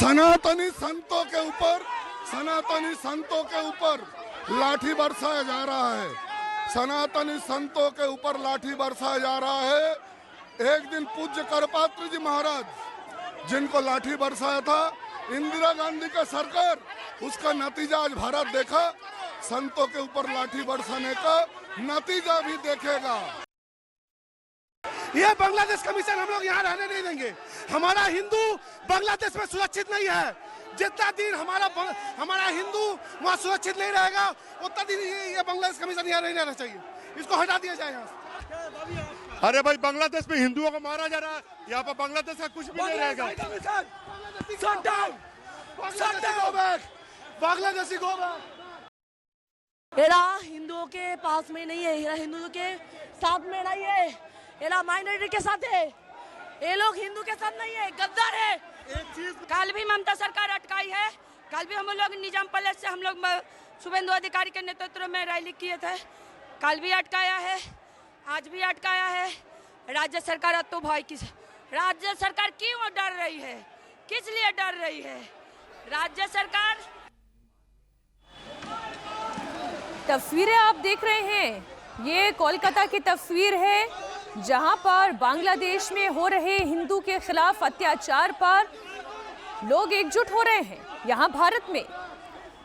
सनातनी संतों के ऊपर लाठी बरसाया जा रहा है। सनातनी संतों के ऊपर लाठी बरसाया जा रहा है। एक दिन पूज्य करपात्र जी महाराज जिनको लाठी बरसाया था इंदिरा गांधी का सरकार, उसका नतीजा आज भारत देखा। संतों के ऊपर लाठी बरसाने का नतीजा भी देखेगा। ये बांग्लादेश कमीशन हम लोग यहाँ रहने नहीं देंगे। हमारा हिंदू बांग्लादेश में सुरक्षित नहीं है। जितना दिन हमारा हिंदू वहाँ सुरक्षित नहीं रहेगा उतना दिन ये बांग्लादेश कमीशन यहाँ नहीं रहना चाहिए। इसको हटा दिया जाए यहाँ से। अरे भाई, बांग्लादेश में हिंदुओं को मारा जा रहा है, यहाँ पर बांग्लादेश का कुछ भी नहीं रहेगा। Bangladeshi go back. एरा हिंदुओं के पास में नहीं है, एरा हिंदुओं के साथ में नहीं है, एरा माइनॉरिटी के साथ है। ये लोग हिंदू के साथ नहीं है, गद्दार है। कल भी ममता सरकार अटकाई है। कल भी हम लोग निजाम पैलेस से हम लोग शुभेंदु अधिकारी के नेतृत्व में रैली किए थे। कल भी अटकाया है, आज भी अटकाया है। राज्य सरकार तो भाई राज्य सरकार क्यों डर रही है? किस लिए डर रही है राज्य सरकार? तस्वीरें आप देख रहे हैं, ये कोलकाता की तस्वीर है जहां पर बांग्लादेश में हो रहे हिंदू के खिलाफ अत्याचार पर लोग एकजुट हो रहे हैं। यहां भारत में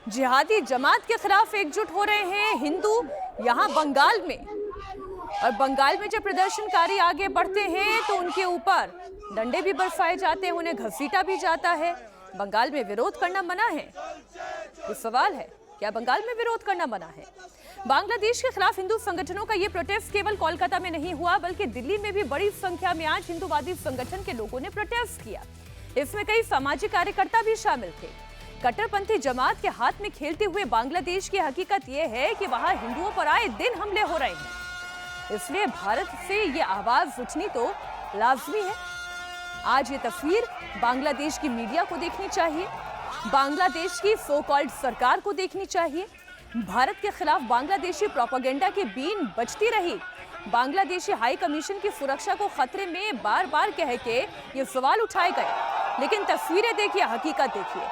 जिहादी जमात के खिलाफ एकजुट हो रहे हैं हिंदू, यहां बंगाल में। और बंगाल में जब प्रदर्शनकारी आगे बढ़ते हैं तो उनके ऊपर डंडे भी बरसाए जाते हैं, उन्हें घसीटा भी जाता है। बंगाल में विरोध करना मना है? ये सवाल है, क्या बंगाल में विरोध करना मना है? बांग्लादेश के खिलाफ हिंदू संगठनों का ये प्रोटेस्ट केवल कोलकाता में नहीं हुआ, बल्कि दिल्ली में भी बड़ी संख्या में आज हिंदूवादी संगठन के लोगों ने प्रोटेस्ट किया। इसमें कई सामाजिक कार्यकर्ता भी शामिल थे। कट्टरपंथी जमात के हाथ में खेलते हुए बांग्लादेश की हकीकत यह है कि वहां हिंदुओं पर आए दिन हमले हो रहे हैं, इसलिए भारत से ये आवाज उठनी तो लाजमी है। आज ये तस्वीर बांग्लादेश की मीडिया को देखनी चाहिए, बांग्लादेश की सो कॉल्ड सरकार को देखनी चाहिए। भारत के खिलाफ बांग्लादेशी प्रोपेगेंडा की बीन बजती रही। बांग्लादेशी हाई कमीशन की सुरक्षा को खतरे में बार बार कह के ये सवाल उठाए गए, लेकिन तस्वीरें देखिए, हकीकत देखिए।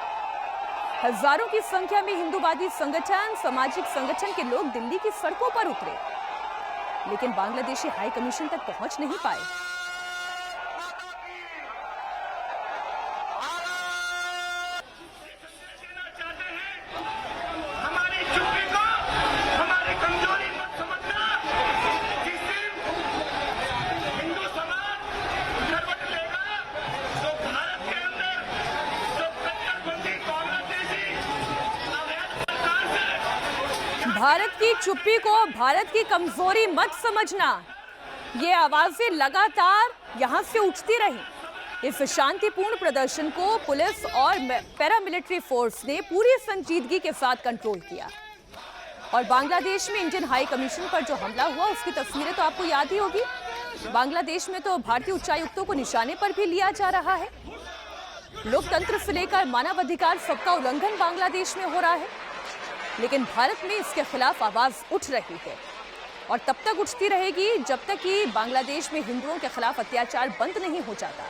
हजारों की संख्या में हिंदूवादी संगठन, सामाजिक संगठन के लोग दिल्ली की सड़कों पर उतरे, लेकिन बांग्लादेशी हाई कमीशन तक पहुंच नहीं पाए। भारत की चुप्पी को भारत की कमजोरी मत समझना। ये आवाजें लगातार यहां से उठती रही। इस शांतिपूर्ण प्रदर्शन को पुलिस और पैरामिलिट्री फोर्स ने पूरी संजीदगी के साथ कंट्रोल किया। और बांग्लादेश में इंडियन हाई कमीशन पर जो हमला हुआ उसकी तस्वीरें तो आपको याद ही होगी। बांग्लादेश में तो भारतीय उच्चायुक्तों को निशाने पर भी लिया जा रहा है। लोकतंत्र से लेकर मानवाधिकार सबका उल्लंघन बांग्लादेश में हो रहा है, लेकिन भारत में इसके खिलाफ आवाज उठ रही है और तब तक उठती रहेगी जब तक कि बांग्लादेश में हिंदुओं के खिलाफ अत्याचार बंद नहीं हो जाता।